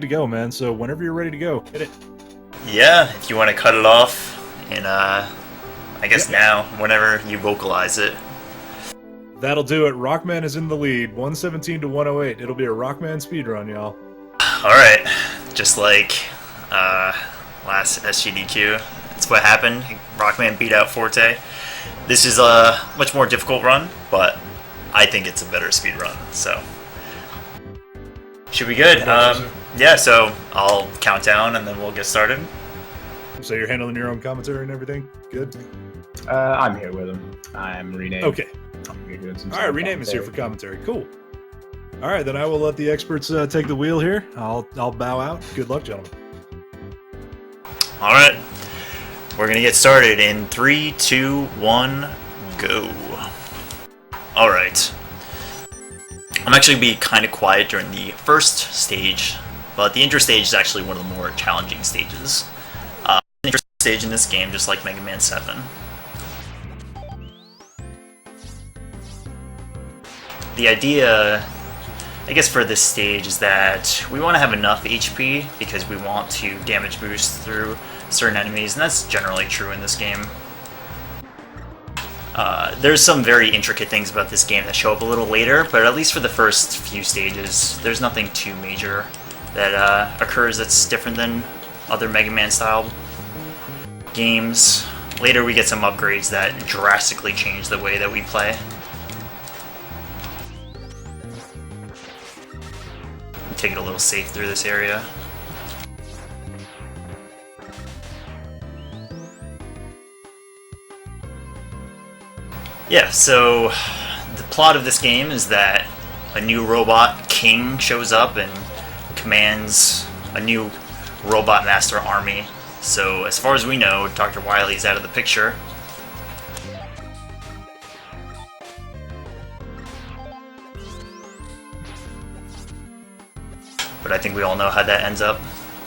to go, man. So whenever you're ready to go, hit it. Yeah, if you want to cut it off, and I guess now, whenever you vocalize it. That'll do it. Rockman is in the lead, 117 to 108. It'll be a Rockman speedrun, y'all. Alright, just like last SGDQ, that's what happened. Rockman beat out Forte. This is a much more difficult run, but I think it's a better speed run, so should be good. Yeah, so I'll count down and then we'll get started. So you're handling your own commentary and everything? Good? I'm here with him. I'm renamed. Okay. You're doing some Alright, Rename is here for commentary. Cool. Alright, then I will let the experts take the wheel here. I'll bow out. Good luck, gentlemen. Alright, we're gonna get started in 3, 2, 1, go. Alright. I'm actually be kind of quiet during the first stage, but the intro stage is actually one of the more challenging stages. The intro stage in this game, just like Mega Man 7. The idea, I guess, for this stage is that we want to have enough HP because we want to damage boost through certain enemies, and that's generally true in this game. There's some very intricate things about this game that show up a little later, but at least for the first few stages, there's nothing too major that occurs that's different than other Mega Man style games. Later we get some upgrades that drastically change the way that we play. Take it a little safe through this area. Yeah, so the plot of this game is that a new robot king shows up and commands a new robot master army. So as far as we know, Dr. Wily's out of the picture. But I think we all know how that ends up.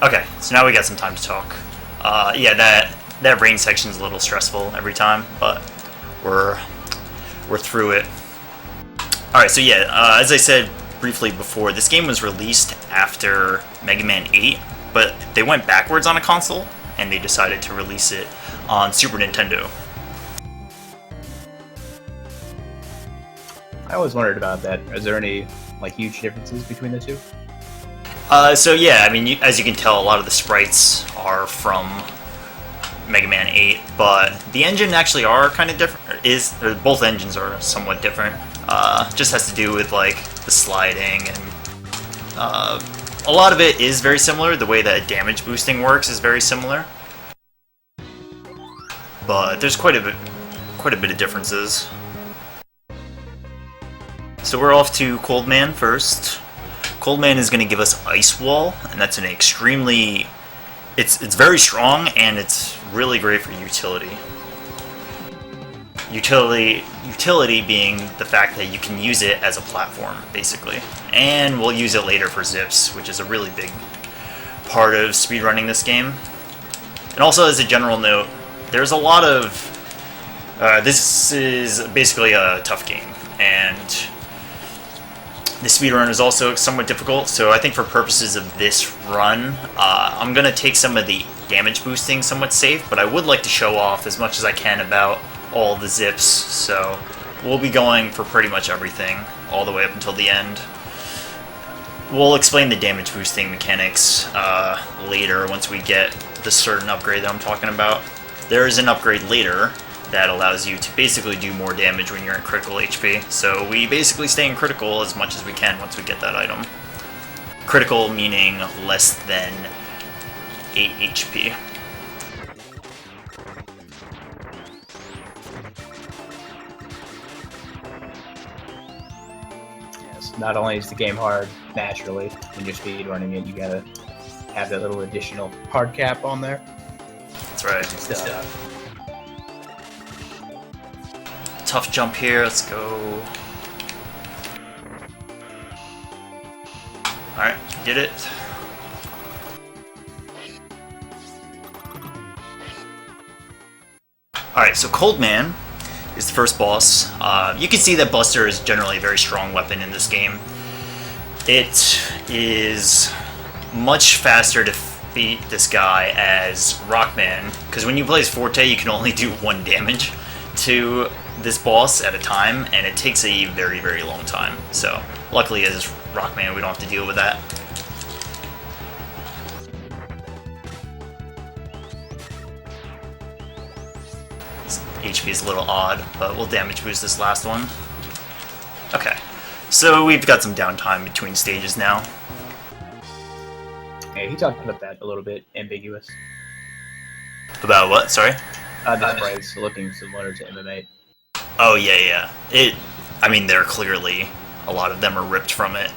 Okay, so now we got some time to talk. Yeah, that rain section's a little stressful every time, but we're through it. Alright, so yeah, as I said briefly before, this game was released after Mega Man 8, but they went backwards on a console, and they decided to release it on Super Nintendo. I always wondered about that. Is there any huge differences between the two? So yeah, I mean, as you can tell, a lot of the sprites are from Mega Man 8, but the engine actually are kind of different. Both engines are somewhat different. Just has to do with the sliding, and a lot of it is very similar. The way that damage boosting works is very similar, but there's quite a bit of differences. So we're off to Cold Man first. Cold Man is going to give us Ice Wall, and that's an extremely... It's very strong, and it's really great for utility. Utility being the fact that you can use it as a platform, basically. And we'll use it later for zips, which is a really big part of speedrunning this game. And also, as a general note, there's a lot of... this is basically a tough game, and the speedrun is also somewhat difficult, so I think for purposes of this run, I'm going to take some of the damage boosting somewhat safe, but I would like to show off as much as I can about all the zips, so we'll be going for pretty much everything, all the way up until the end. We'll explain the damage boosting mechanics later once we get the certain upgrade that I'm talking about. There is an upgrade later that allows you to basically do more damage when you're in critical HP. So we basically stay in critical as much as we can once we get that item. Critical meaning less than 8 HP. Yes, not only is the game hard naturally when you're speedrunning it, you gotta have that little additional hard cap on there. That's right. Tough jump here, let's go. Alright, did it. Alright, so Cold Man is the first boss. You can see that Buster is generally a very strong weapon in this game. It is much faster to defeat this guy as Rockman, because when you play as Forte, you can only do 1 damage to this boss at a time, and it takes a very, very long time. So, luckily as Rockman, we don't have to deal with that. This HP is a little odd, but we'll damage boost this last one. Okay, so we've got some downtime between stages now. Yeah, he talked about that a little bit ambiguous. About what? Sorry? The sprites looking similar to MMA. Oh, yeah. I mean, they're clearly, a lot of them are ripped from it.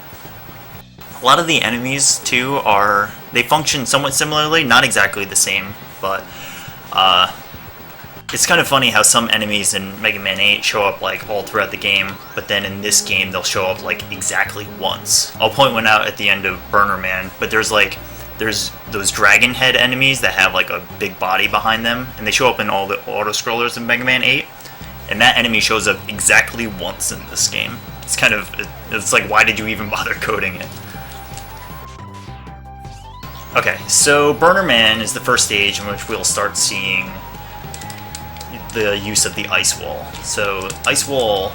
A lot of the enemies, too, they function somewhat similarly, not exactly the same, but, it's kind of funny how some enemies in Mega Man 8 show up, like, all throughout the game, but then in this game, they'll show up, like, exactly once. I'll point one out at the end of Burner Man, but there's those dragon head enemies that have, like, a big body behind them, and they show up in all the auto-scrollers in Mega Man 8, and that enemy shows up exactly once in this game. It's like, why did you even bother coding it? Okay, so Burner Man is the first stage in which we'll start seeing the use of the ice wall. So, ice wall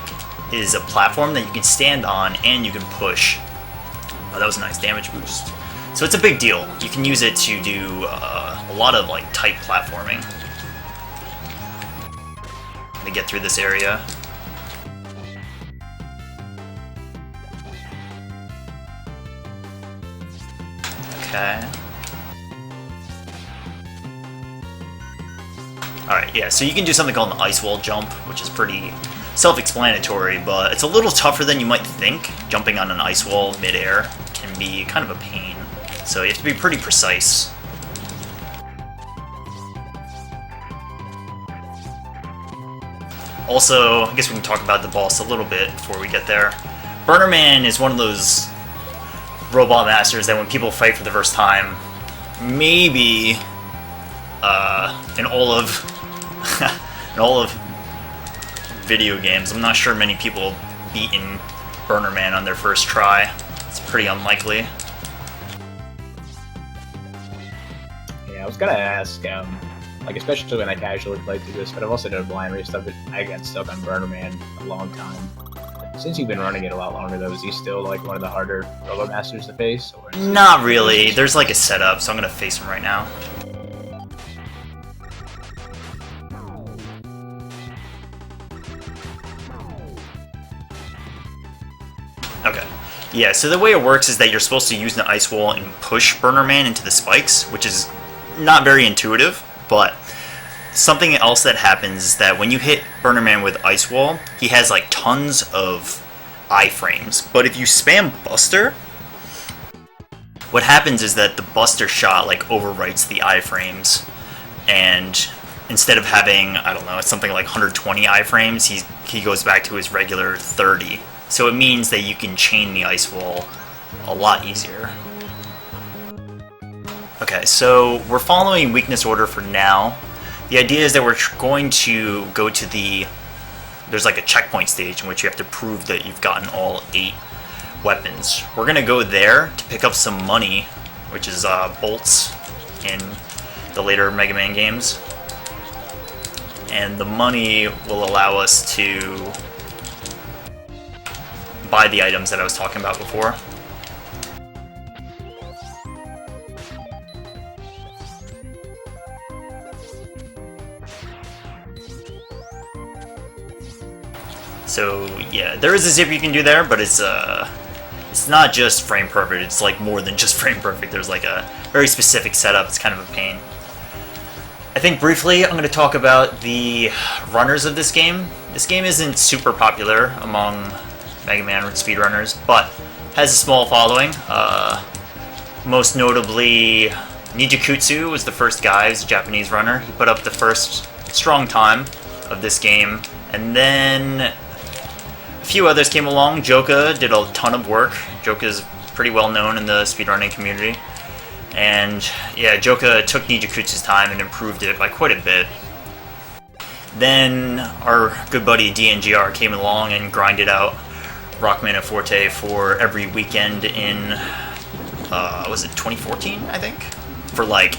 is a platform that you can stand on and you can push. Oh, that was a nice damage boost. So it's a big deal. You can use it to do a lot of like tight platforming. To get through this area. Okay. Alright, yeah, so you can do something called an ice wall jump, which is pretty self-explanatory, but it's a little tougher than you might think. Jumping on an ice wall mid-air can be kind of a pain, so you have to be pretty precise. Also, I guess we can talk about the boss a little bit before we get there. Burner Man is one of those robot masters that when people fight for the first time, maybe in all of video games, I'm not sure many people have beaten Burner Man on their first try. It's pretty unlikely. Yeah, I was gonna ask, like especially when I casually played through this, but I've also done blind race stuff, but I got stuck on Burner Man a long time. Since you've been running it a lot longer though, is he still like one of the harder Robot Masters to face? Or Not really. There's like a setup, so I'm gonna face him right now. Okay. Yeah, so the way it works is that you're supposed to use the ice wall and push Burner Man into the spikes, which is not very intuitive, but something else that happens is that when you hit Burner Man with ice wall, he has like tons of iframes. But if you spam Buster, what happens is that the Buster shot like overwrites the iframes, and instead of having, I don't know, it's something like 120 iframes, he goes back to his regular 30. So it means that you can chain the ice wall a lot easier. Okay, so we're following weakness order for now. The idea is that we're going to go to there's like a checkpoint stage in which you have to prove that you've gotten all 8 weapons. We're going to go there to pick up some money, which is bolts in the later Mega Man games. And the money will allow us to buy the items that I was talking about before. So yeah, there is a zip you can do there, but it's not just frame perfect. It's like more than just frame perfect. There's like a very specific setup. It's kind of a pain. I think briefly I'm going to talk about the runners of this game. This game isn't super popular among Mega Man speedrunners, but has a small following. Most notably, Nijakutsu was the first guy. He's a Japanese runner. He put up the first strong time of this game, and then a few others came along. Joka did a ton of work. Joka is pretty well known in the speedrunning community. And yeah, Joka took Nijakutsu's time and improved it by quite a bit. Then our good buddy DNGR came along and grinded out Rockman and Forte for every weekend in was it 2014, I think? For like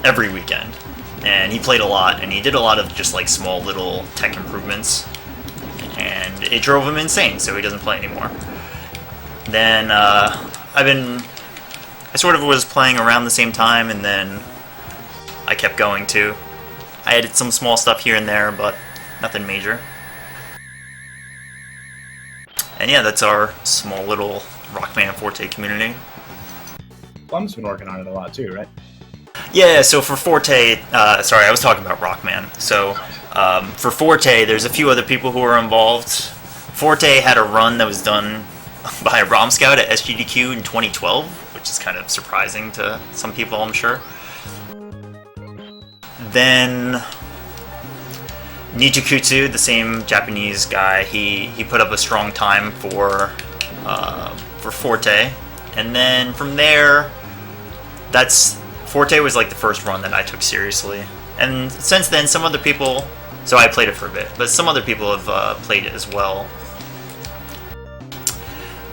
every weekend. And he played a lot, and he did a lot of just like small little tech improvements. And it drove him insane, so he doesn't play anymore. Then I sort of was playing around the same time, and then I kept going too. I added some small stuff here and there, but nothing major. And yeah, that's our small little Rockman Forte community. Plum's been working on it a lot too, right? Yeah, so for Forte, sorry, I was talking about Rockman. So for Forte, there's a few other people who are involved. Forte had a run that was done by a ROM Scout at SGDQ in 2012, which is kind of surprising to some people, I'm sure. Then Nichikutsu, the same Japanese guy, he put up a strong time for Forte, and then from there, Forte was like the first run that I took seriously, and since then some other people, so I played it for a bit, but some other people have played it as well.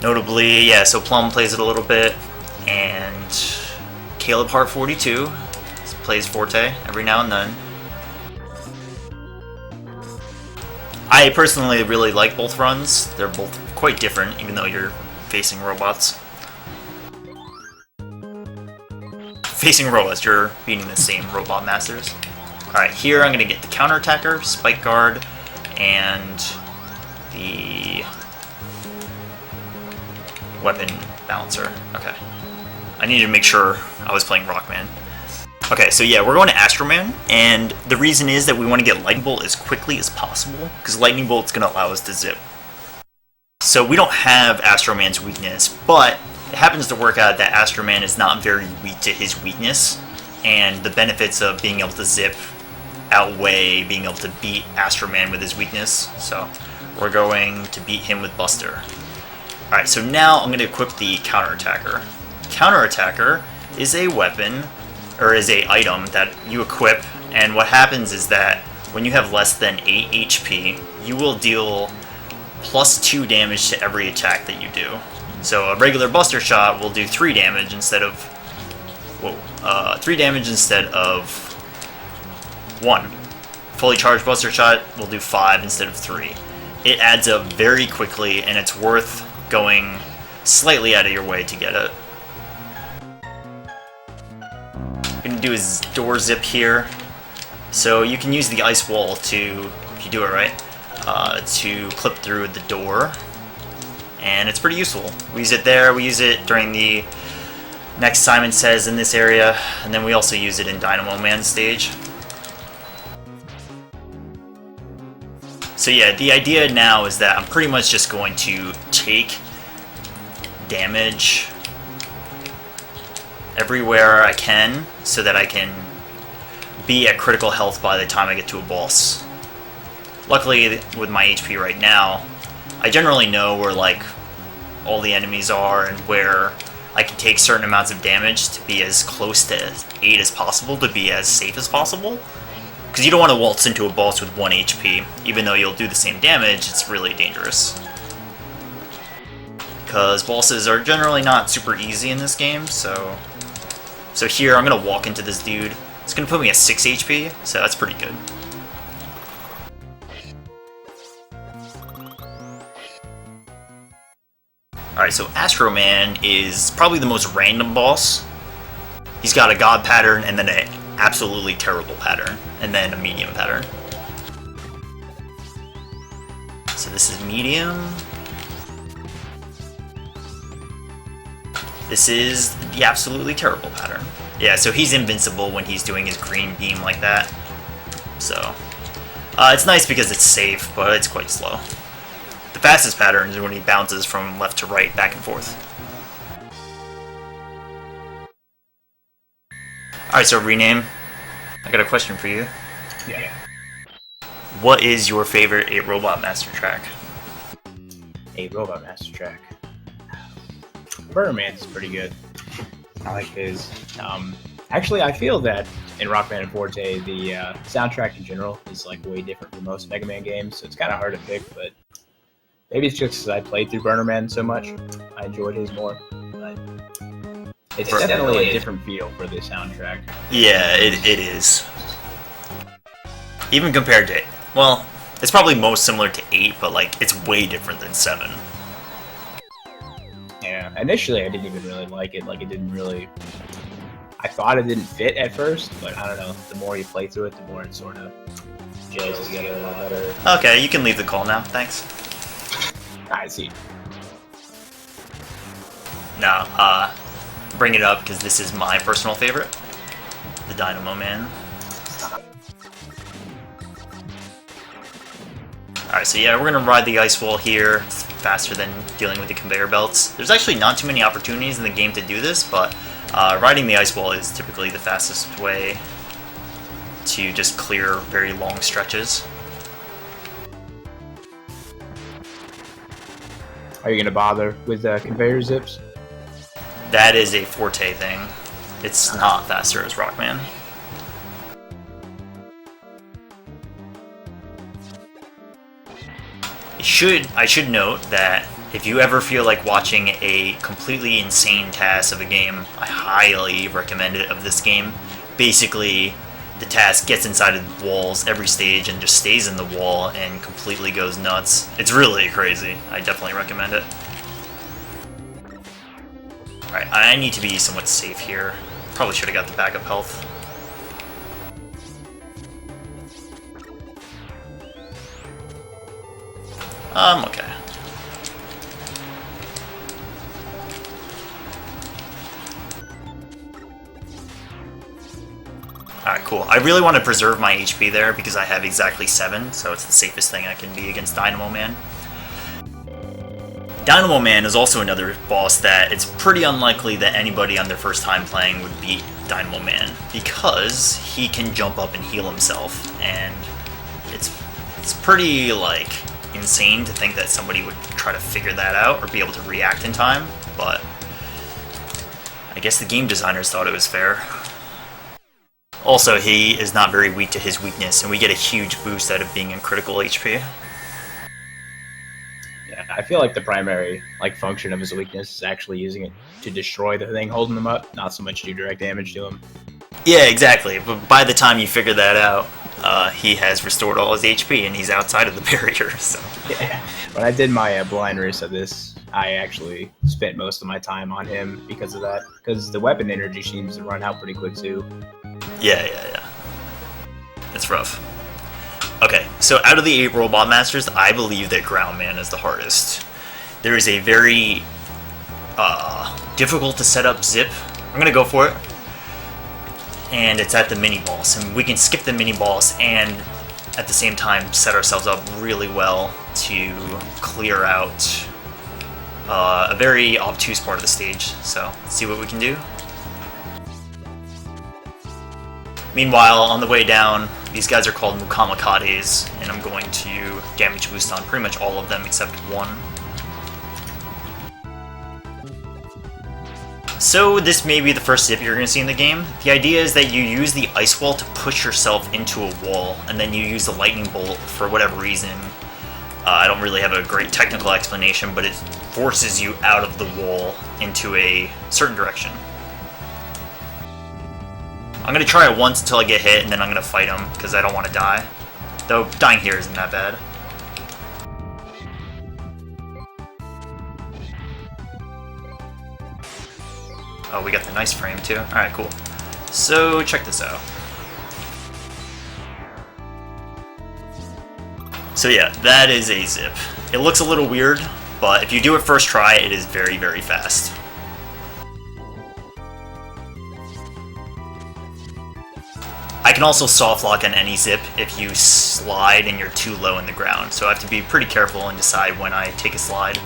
Notably, yeah, so Plum plays it a little bit, and Caleb Hart 42 plays Forte every now and then. I personally really like both runs. They're both quite different, even though you're facing robots. Facing robots, you're beating the same robot masters. Alright, here I'm going to get the counterattacker, spike guard, and the weapon balancer. Okay. I needed to make sure I was playing Rockman. Okay, so yeah, we're going to Astroman, and the reason is that we want to get Lightning Bolt as quickly as possible, because Lightning Bolt's going to allow us to zip. So we don't have Astroman's weakness, but it happens to work out that Astroman is not very weak to his weakness, and the benefits of being able to zip outweigh being able to beat Astroman with his weakness, so we're going to beat him with Buster. Alright, so now I'm going to equip the Counterattacker. Counterattacker is a weapon, or is a item that you equip, and what happens is that when you have less than 8 HP, you will deal +2 damage to every attack that you do. So a regular Buster Shot will do 3 damage instead of 3 damage instead of 1. Fully charged Buster Shot will do 5 instead of 3. It adds up very quickly, and it's worth going slightly out of your way to get it. Going to do his door zip here. So you can use the ice wall to, if you do it right, to clip through the door. And it's pretty useful. We use it there, we use it during the next Simon Says in this area, and then we also use it in Dynamo Man stage. So yeah, the idea now is that I'm pretty much just going to take damage everywhere I can, so that I can be at critical health by the time I get to a boss. Luckily, with my HP right now, I generally know where like all the enemies are and where I can take certain amounts of damage to be as close to 8 as possible, to be as safe as possible. Because you don't want to waltz into a boss with 1 HP, even though you'll do the same damage, it's really dangerous. Because bosses are generally not super easy in this game, so here I'm going to walk into this dude. It's going to put me at 6 HP, so that's pretty good. Alright, so Astro Man is probably the most random boss. He's got a God pattern, and then an absolutely terrible pattern, and then a medium pattern. So this is medium. This is the absolutely terrible pattern. Yeah, so he's invincible when he's doing his green beam like that. So, it's nice because it's safe, but it's quite slow. The fastest pattern is when he bounces from left to right, back and forth. Alright, so rename. I got a question for you. Yeah. What is your favorite 8 Robot Master track? 8 Robot Master track. Burner Man's is pretty good. I like his. Actually, I feel that in Rockman and Forte, the soundtrack in general is like way different from most Mega Man games, so it's kind of hard to pick, but maybe it's just because I played through Burner Man so much. I enjoyed his more. But It's definitely a different feel for the soundtrack. Yeah, it is. Even compared to, well, it's probably most similar to 8, but like it's way different than 7. Yeah, initially I didn't even really like it. Like it didn't really. I thought it didn't fit at first, but I don't know. The more you play through it, the more it sort of gels together a little better. Okay, you can leave the call now. Thanks. I see. Now, bring it up because this is my personal favorite, the Dynamo Man. Alright, so yeah, we're going to ride the ice wall here. It's faster than dealing with the conveyor belts. There's actually not too many opportunities in the game to do this, but riding the ice wall is typically the fastest way to just clear very long stretches. Are you going to bother with conveyor zips? That is a Forte thing. It's not faster as Rockman. I should note that if you ever feel like watching a completely insane task of a game, I highly recommend it of this game. Basically, the task gets inside of the walls every stage and just stays in the wall and completely goes nuts. It's really crazy. I definitely recommend it. Alright, I need to be somewhat safe here. Probably should have got the backup health. Okay. Alright, cool. I really want to preserve my HP there because I have exactly 7, so it's the safest thing I can be against Dynamo Man. Dynamo Man is also another boss that it's pretty unlikely that anybody on their first time playing would beat Dynamo Man because he can jump up and heal himself, and it's pretty, like, insane to think that somebody would try to figure that out or be able to react in time, but I guess the game designers thought it was fair. Also, he is not very weak to his weakness, and we get a huge boost out of being in critical HP. Yeah, I feel like the primary function of his weakness is actually using it to destroy the thing holding him up, not so much do direct damage to him. Yeah, exactly, but by the time you figure that out, he has restored all his HP and he's outside of the barrier, so... Yeah, when I did my blind race of this, I actually spent most of my time on him because of that, because the weapon energy seems to run out pretty quick too. Yeah. It's rough. Okay, so out of the 8 Robot Masters, I believe that Ground Man is the hardest. There is a very difficult to set up zip. I'm gonna go for it. And it's at the mini-boss, and we can skip the mini-boss and at the same time set ourselves up really well to clear out a very obtuse part of the stage. So, let's see what we can do. Meanwhile, on the way down, these guys are called Mukamakades, and I'm going to damage boost on pretty much all of them except one. So this may be the first zip you're going to see in the game. The idea is that you use the ice wall to push yourself into a wall, and then you use the lightning bolt for whatever reason. I don't really have a great technical explanation, but it forces you out of the wall into a certain direction. I'm going to try it once until I get hit, and then I'm going to fight him, because I don't want to die. Though, dying here isn't that bad. Oh, we got the nice frame, too. Alright, cool. So, check this out. So yeah, that is a zip. It looks a little weird, but if you do it first try, it is very, very fast. I can also soft lock on any zip if you slide and you're too low in the ground, so I have to be pretty careful and decide when I take a slide.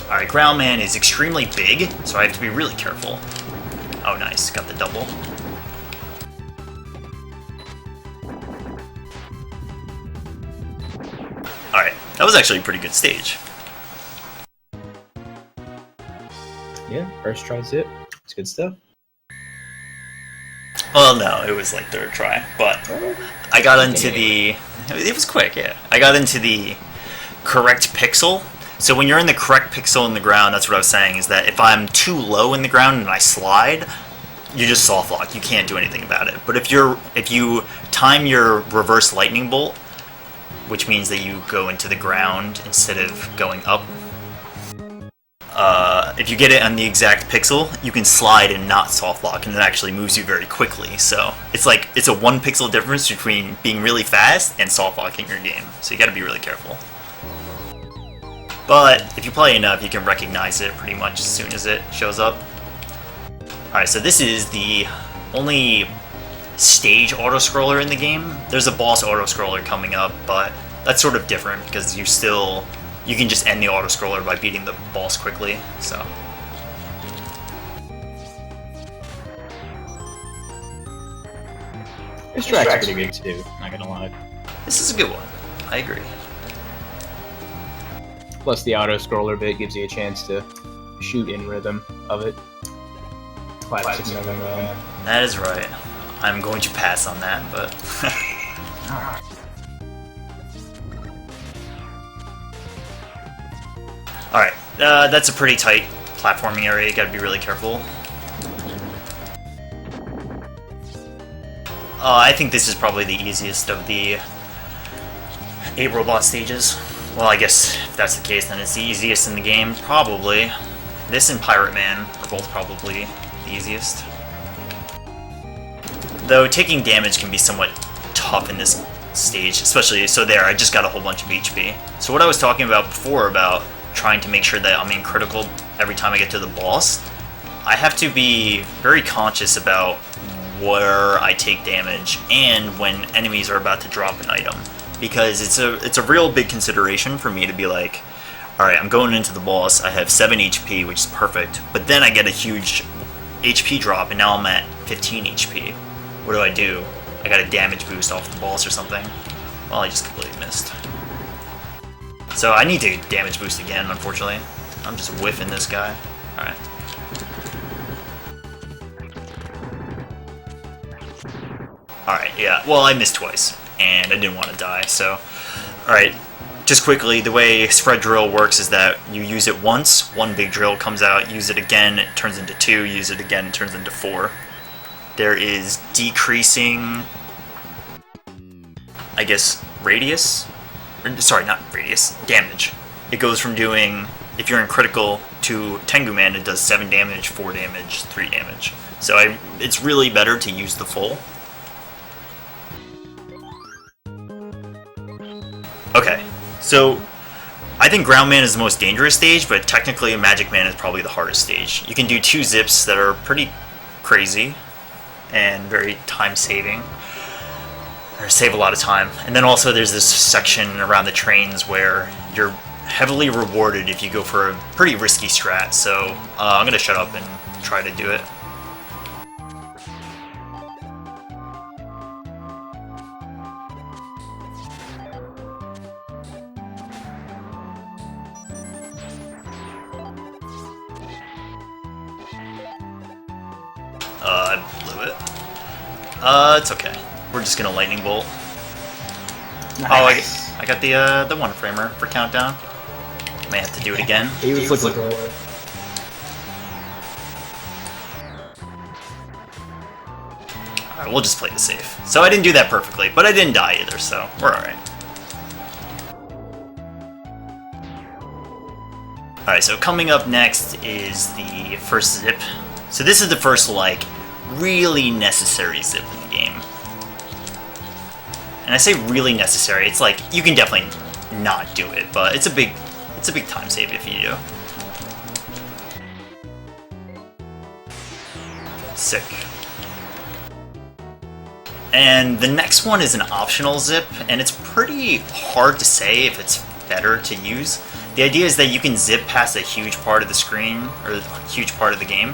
Alright, Ground Man is extremely big, so I have to be really careful. Oh nice, got the double. Alright, that was actually a pretty good stage. Yeah, first try zip. It's good stuff. Well, no, it was like third try, but I got into the... It was quick, yeah. I got into the correct pixel. So when you're in the correct pixel in the ground, that's what I was saying, is that if I'm too low in the ground and I slide, you just soft lock. You can't do anything about it. But if you time your reverse lightning bolt, which means that you go into the ground instead of going up, if you get it on the exact pixel, you can slide and not soft lock, and it actually moves you very quickly. So it's a 1 pixel difference between being really fast and soft locking your game. So you got to be really careful. But if you play enough, you can recognize it pretty much as soon as it shows up. Alright, so this is the only stage auto-scroller in the game. There's a boss auto-scroller coming up, but that's sort of different because you can just end the auto-scroller by beating the boss quickly, so... This track's pretty good too, not gonna lie. This is a good one. I agree. Plus the auto-scroller bit gives you a chance to shoot in rhythm of it. Classic Mega Man. That is right. I'm going to pass on that, but... Alright, that's a pretty tight platforming area, you gotta be really careful. I think this is probably the easiest of the 8 robot stages. Well, I guess if that's the case, then it's the easiest in the game, probably. This and Pirate Man are both probably the easiest. Though taking damage can be somewhat tough in this stage, especially, so there, I just got a whole bunch of HP. So what I was talking about before about trying to make sure that I'm in critical every time I get to the boss, I have to be very conscious about where I take damage and when enemies are about to drop an item, because it's a real big consideration for me to be like, alright, I'm going into the boss, I have 7 HP, which is perfect, but then I get a huge HP drop and now I'm at 15 HP. What do? I got a damage boost off the boss or something? Well, I just completely missed. So I need to damage boost again, unfortunately. I'm just whiffing this guy. Alright. Alright, yeah. Well, I missed twice, and I didn't want to die, so... Alright, just quickly, the way spread drill works is that you use it once, 1 big drill comes out, use it again, it turns into 2, use it again, it turns into 4. There is decreasing... I guess, radius? Sorry, not radius, damage. It goes from doing, if you're in critical, to Tengu Man, it does 7 damage, 4 damage, 3 damage. So it's really better to use the full. Okay, so I think Ground Man is the most dangerous stage, but technically Magic Man is probably the hardest stage. You can do 2 zips that are pretty crazy and very time-saving. Or save a lot of time. And then also there's this section around the trains where you're heavily rewarded if you go for a pretty risky strat, so I'm gonna shut up and try to do it. I blew it. It's okay. We're just gonna lightning bolt. Nice. Oh, I got the 1-framer for countdown. May have to do it again. He was looking for it. Alright, we'll just play the safe. So I didn't do that perfectly, but I didn't die either, so we're alright. Alright, so coming up next is the first zip. So this is the first, like, really necessary zip in the game. And I say really necessary, it's like, you can definitely not do it, but it's a big time save if you do. Sick. And the next one is an optional zip, and it's pretty hard to say if it's better to use. The idea is that you can zip past a huge part of the screen, or a huge part of the game,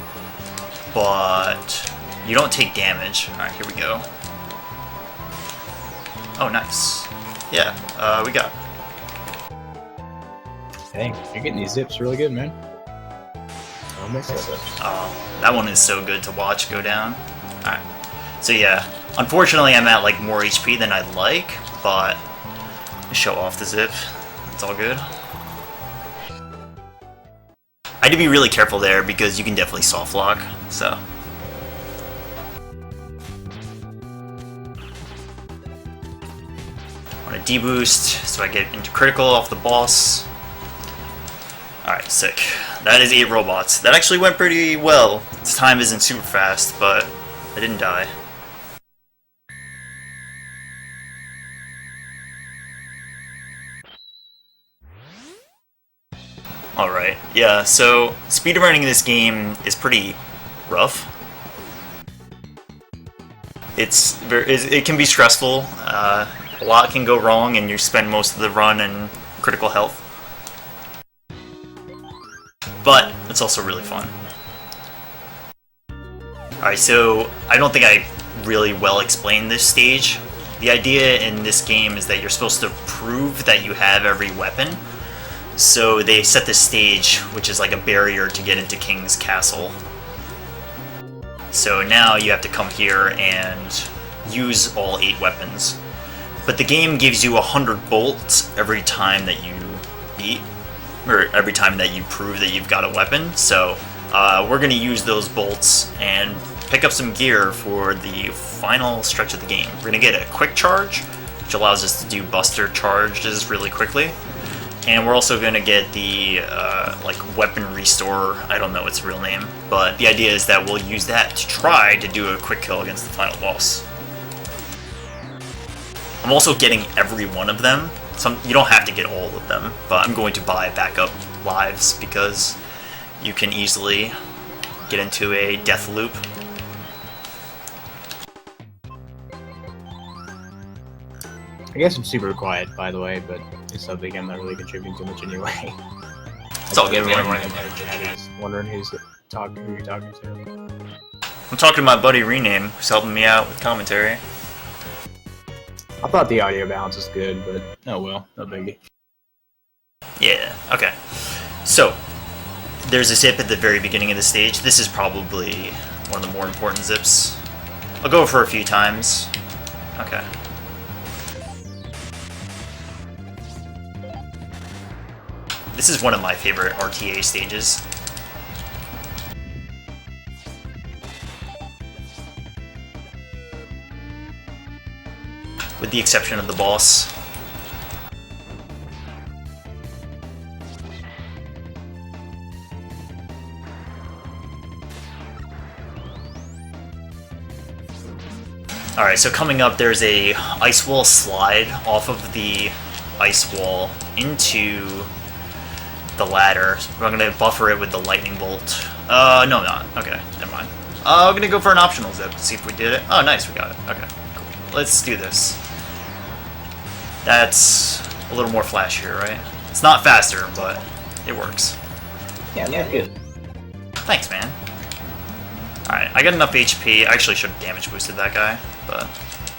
but you don't take damage. Alright, here we go. Oh, nice. Yeah, we got. Dang, you're getting these zips really good, man. Oh, that one is so good to watch go down. Alright. So yeah, unfortunately I'm at like more HP than I'd like, but show off the zip. It's all good. I had to be really careful there because you can definitely soft lock, so. I want to deboost so I get into critical off the boss. Alright, sick. That is 8 robots. That actually went pretty well. Its time isn't super fast, but I didn't die. Alright, yeah, so speedrunning this game is pretty rough. It can be stressful. A lot can go wrong and you spend most of the run in critical health. But it's also really fun. Alright, so I don't think I really well explained this stage. The idea in this game is that you're supposed to prove that you have every weapon. So they set this stage, which is like a barrier to get into King's Castle. So now you have to come here and use all 8 weapons. But the game gives you 100 bolts every time that you beat, or every time that you prove that you've got a weapon. So we're going to use those bolts and pick up some gear for the final stretch of the game. We're going to get a quick charge, which allows us to do buster charges really quickly. And we're also going to get the like weapon restore, I don't know its real name, but the idea is that we'll use that to try to do a quick kill against the final boss. I'm also getting every one of them. You don't have to get all of them, but I'm going to buy backup lives because you can easily get into a death loop. I guess I'm super quiet, by the way, but it's something I'm not really contributing too much anyway. It's all good, man. Everyone in there chat is wondering who you're talking to. I'm talking to my buddy Rename, who's helping me out with commentary. I thought the audio balance was good, but oh well, no biggie. Yeah, okay. So, there's a zip at the very beginning of the stage. This is probably one of the more important zips. I'll go for a few times. Okay. This is one of my favorite RTA stages. With the exception of the boss. Alright, so coming up there's a ice wall slide off of the ice wall into the ladder. I'm gonna buffer it with the lightning bolt. No, not. Okay, never mind. I'm gonna go for an optional zip to see if we did it. Oh, nice, we got it. Okay, cool. Let's do this. That's a little more flashier, right? It's not faster, but it works. Yeah, that's good. Thanks, man. Alright, I got enough HP. I actually should have damage boosted that guy, but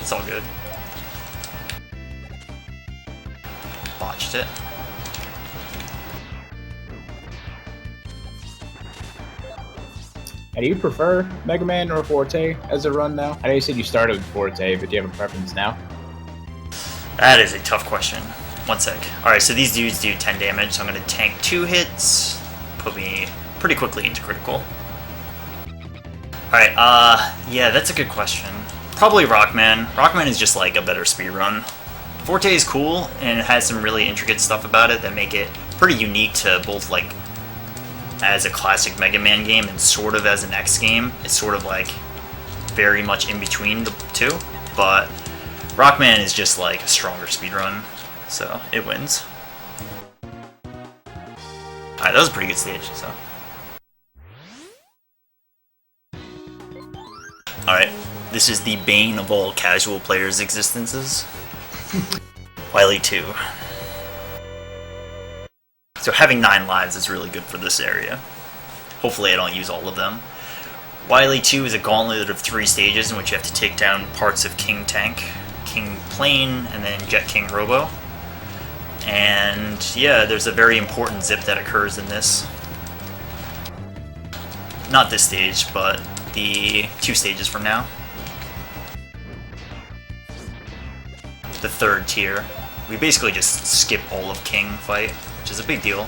it's all good. Botched it. And do you prefer Mega Man or Forte as a run now? I know you said you started with Forte, but do you have a preference now? That is a tough question. One sec. Alright, so these dudes do 10 damage, so I'm going to tank 2 hits, put me pretty quickly into critical. Alright, yeah, that's a good question. Probably Rockman. Rockman is just like a better speedrun. Forte is cool, and it has some really intricate stuff about it that make it pretty unique to both like as a classic Mega Man game and sort of as an X game. It's sort of like very much in between the two, but Rockman is just like a stronger speedrun, so it wins. Alright, that was a pretty good stage, so. Alright, this is the bane of all casual players' existences. Wily 2. So having 9 lives is really good for this area. Hopefully I don't use all of them. Wily 2 is a gauntlet of 3 stages in which you have to take down parts of King Tank, King Plane, and then Jet King Robo. And yeah, there's a very important zip that occurs in this. Not this stage, but the 2 stages from now. third tier. We basically just skip all of King fight, which is a big deal.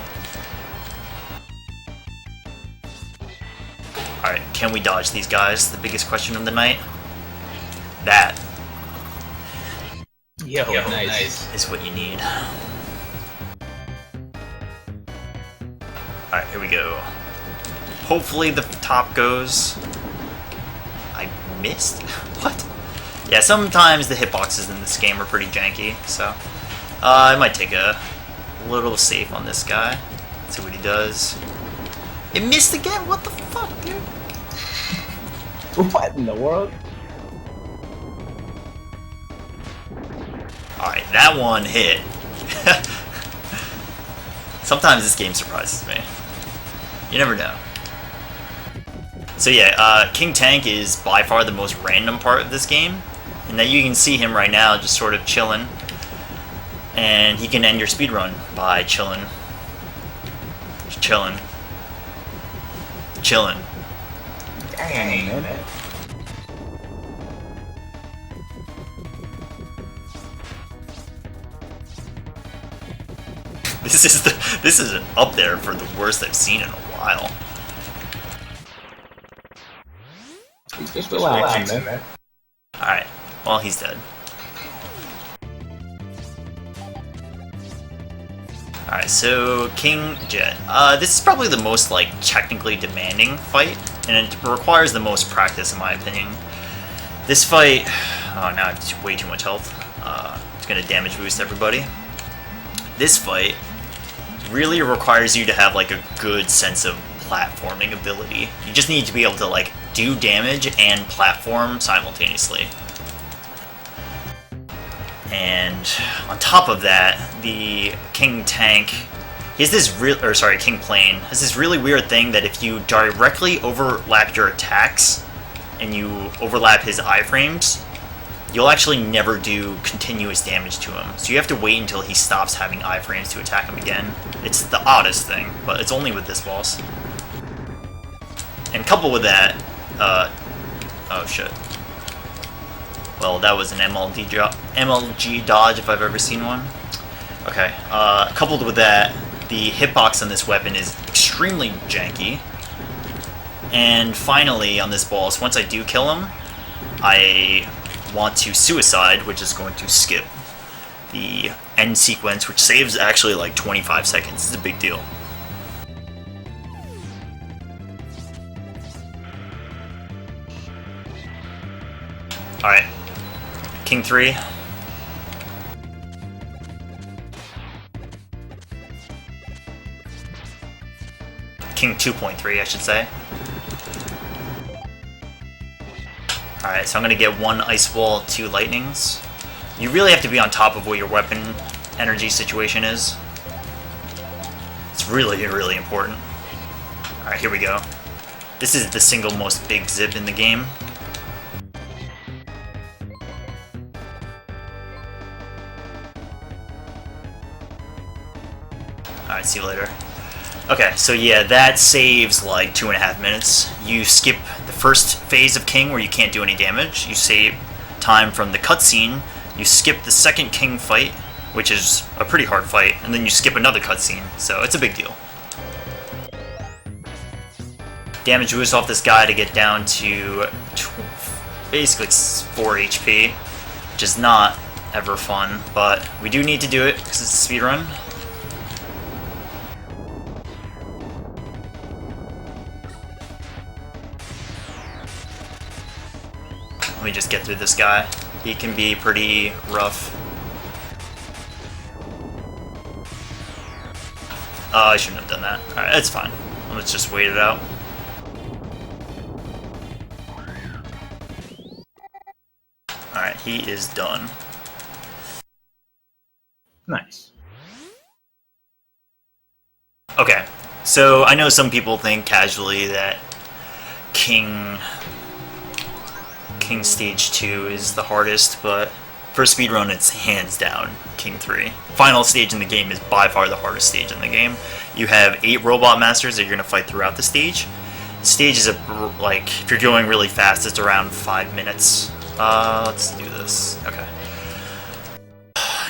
Alright, can we dodge these guys? The biggest question of the night. That Yo, nice. is what you need. Alright, here we go. Hopefully the top goes. I missed? What? Yeah, sometimes the hitboxes in this game are pretty janky, so I might take a little safe on this guy. See what he does. It missed again? What the fuck, dude? What in the world? Alright, that one hit. Sometimes this game surprises me. You never know. So yeah, King Tank is by far the most random part of this game. And that you can see him right now just sort of chilling. And he can end your speedrun by chilling. Just chilling. Chilling. Dang, man. This is up there for the worst I've seen in a while. Just relaxing, man. Alright, well, he's dead. Alright, so King Jet. This is probably the most, like, technically demanding fight, and it requires the most practice, in my opinion. This fight... Oh, now I have way too much health. It's gonna damage boost everybody. This fight really requires you to have, like, a good sense of platforming ability. You just need to be able to, like, do damage and platform simultaneously. And on top of that, the King Tank, he has this King Plane has this really weird thing that if you directly overlap your attacks and you overlap his iframes, you'll actually never do continuous damage to him. So you have to wait until he stops having iframes to attack him again. It's the oddest thing, but it's only with this boss. And coupled with that, oh shit. Well, that was an MLG dodge if I've ever seen one. Okay, coupled with that, the hitbox on this weapon is extremely janky. And finally, on this boss, once I do kill him, I want to suicide, which is going to skip the end sequence, which saves actually like 25 seconds. It's a big deal. Alright, King 3. King 2.3, I should say. Alright, so I'm gonna get 1 Ice Wall, 2 Lightnings. You really have to be on top of what your weapon energy situation is. It's really, really important. Alright, here we go. This is the single most big zip in the game. Alright, see you later. Okay, so yeah, that saves like 2.5 minutes. You skip the first phase of King where you can't do any damage. You save time from the cutscene. You skip the second King fight, which is a pretty hard fight, and then you skip another cutscene, so it's a big deal. Damage boost off this guy to get down to basically 4 HP, which is not ever fun, but we do need to do it because it's a speedrun. Let me just get through this guy. He can be pretty rough. I shouldn't have done that. Alright, it's fine. Let's just wait it out. Alright, he is done. Nice. Okay, so I know some people think casually that King Stage 2 is the hardest, but for a speedrun, it's hands down King 3. Final stage in the game is by far the hardest stage in the game. You have 8 robot masters that you're going to fight throughout the stage. The stage is, like, if you're going really fast, it's around 5 minutes. Let's do this. Okay.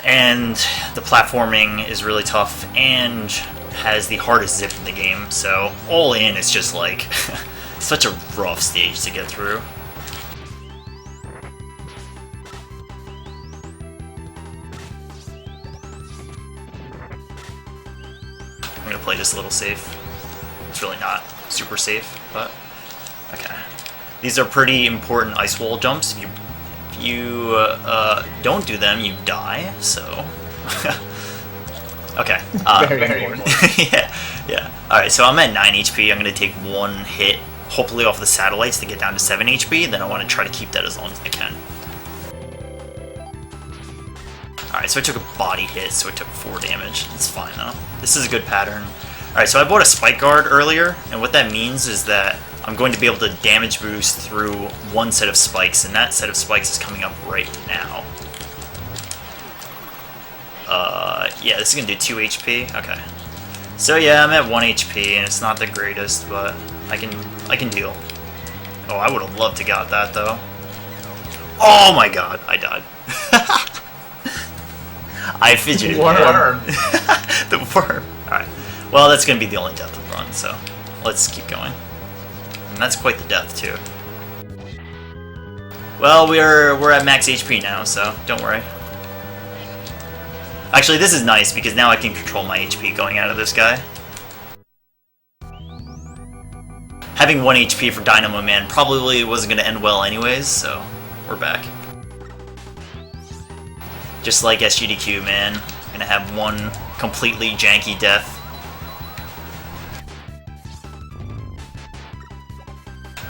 and the platforming is really tough and has the hardest zip in the game, so all in it's just like such a rough stage to get through. I'm gonna play this a little safe. It's really not super safe, but okay. These are pretty important ice wall jumps. If you don't do them, you die, so... okay. Very important. yeah. Alright, so I'm at 9 HP. I'm going to take one hit, hopefully off the satellites, to get down to 7 HP. Then I want to try to keep that as long as I can. Alright, so I took a body hit, so I took 4 damage. It's fine, though. This is a good pattern. Alright, so I bought a spike guard earlier, and what that means is that I'm going to be able to damage boost through one set of spikes, and that set of spikes is coming up right now. Yeah, this is going to do 2 HP. Okay. So yeah, I'm at 1 HP, and it's not the greatest, but I can deal. Oh, I would have loved to got that, though. Oh my god, I died. I fidgeted. Worm. The worm. Alright. Well, that's going to be the only death of the run, so let's keep going. And that's quite the death, too. Well, we're at max HP now, so don't worry. Actually, this is nice, because now I can control my HP going out of this guy. Having 1 HP for Dynamo Man probably wasn't going to end well anyways, so we're back. Just like SGDQ, man. Gonna have one completely janky death.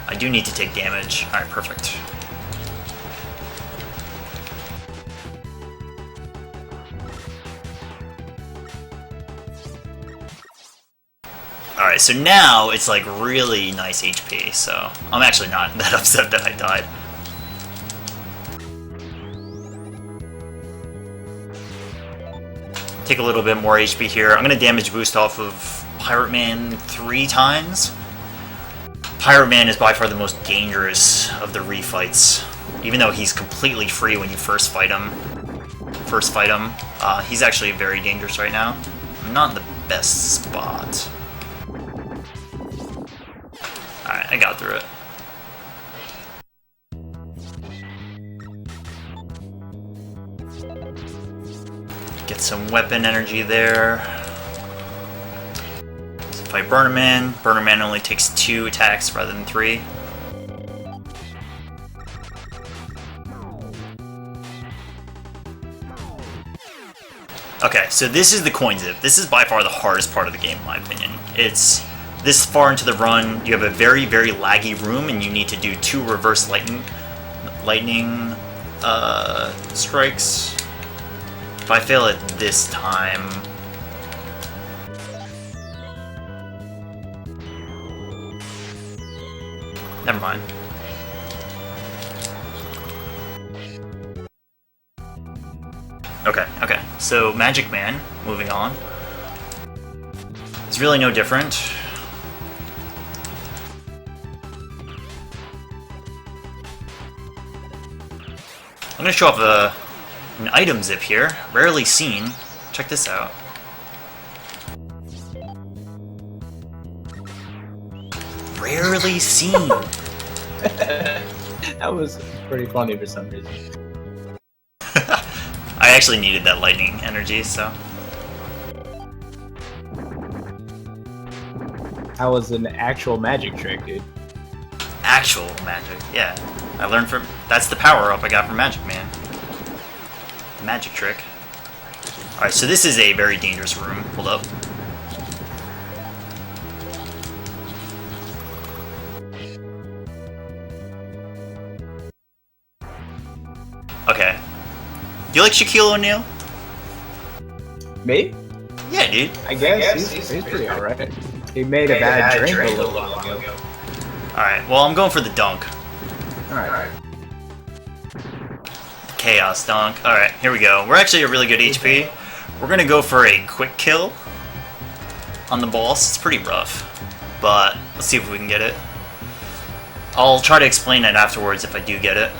I do need to take damage. Alright, perfect. Alright, so now it's like really nice HP, so I'm actually not that upset that I died. Take a little bit more HP here. I'm gonna damage boost off of Pirate Man 3 times. Pirate Man is by far the most dangerous of the refights, even though he's completely free when you first fight him. He's actually very dangerous right now. I'm not in the best spot. Alright, I got through it. Get some weapon energy there. So fight Burner Man. Burner Man only takes 2 attacks rather than 3. Okay, so this is the coin zip. This is by far the hardest part of the game, in my opinion. It's this far into the run, you have a very, very laggy room, and you need to do 2 reverse lightning strikes. If I fail it this time... Never mind. Okay. So, Magic Man, moving on. It's really no different. I'm gonna show off an item zip here, rarely seen. Check this out. Rarely seen. That was pretty funny for some reason. I actually needed that lightning energy, so. That was an actual magic trick, dude. Actual magic, yeah. I learned from... That's the power-up I got from Magic Man. The magic trick. Alright, so this is a very dangerous room. Hold up. Okay. Do you like Shaquille O'Neal? Me? Yeah, dude. I guess he's pretty alright. He made a bad drink a little while ago. Alright, well, I'm going for the dunk. Alright. Chaos dunk. Alright, here we go. We're actually at really good HP. We're gonna go for a quick kill on the boss. It's pretty rough, but let's see if we can get it. I'll try to explain it afterwards if I do get it.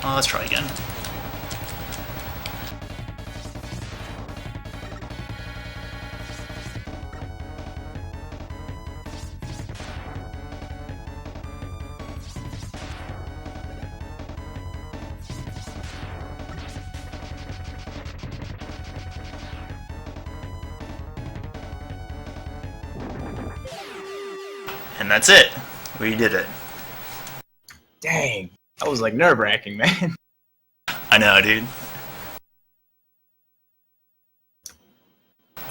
Oh, let's try again. And that's it. We did it. Dang, that was like nerve-wracking, man. I know, dude.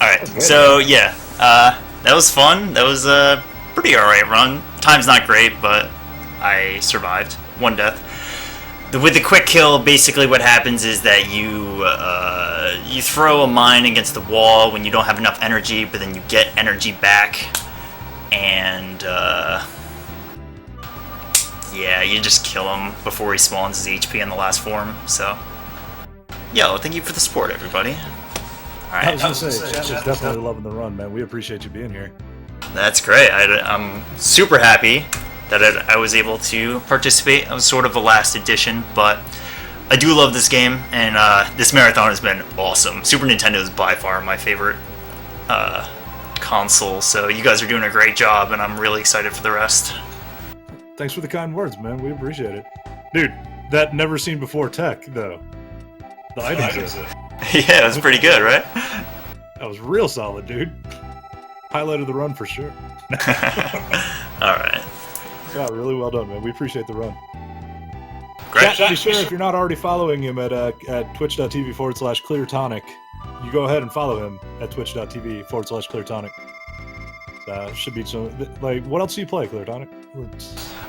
Alright, so yeah, that was fun. That was a pretty alright run. Time's not great, but I survived. 1 death. With the quick kill, basically what happens is that you throw a mine against the wall when you don't have enough energy, but then you get energy back, and yeah, you just kill him before he spawns his HP in the last form. So, yo, thank you for the support, everybody. All right, I was gonna say, chat was definitely loving the run, man. We appreciate you being here. that's great. I'm super happy that I was able to participate. It was sort of a last edition, but I do love this game, and this marathon has been awesome. Super Nintendo is by far my favorite console, so you guys are doing a great job, and I'm really excited for the rest. Thanks for the kind words, man. We appreciate it. Dude, that never seen before tech, though. The items. Yeah, it was pretty good, right? That was real solid, dude. Highlight of the run for sure. Alright. Yeah, really well done, man. We appreciate the run. Great. Chat, be sure if you're not already following him at twitch.tv/Cleartonic, you go ahead and follow him at twitch.tv/Cleartonic. Should be some, like, what else do you play, Cleartonic?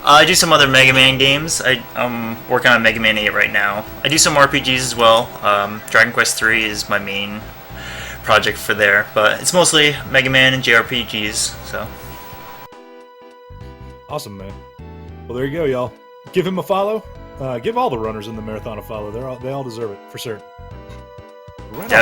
I do some other Mega Man games. I'm working on Mega Man 8 right now. I do some RPGs as well. Dragon Quest 3 is my main project for there, but it's mostly Mega Man and JRPGs, so. Awesome, man. Well, there you go, y'all. Give him a follow. Give all the runners in the marathon a follow. They all deserve it, for sure. Right on.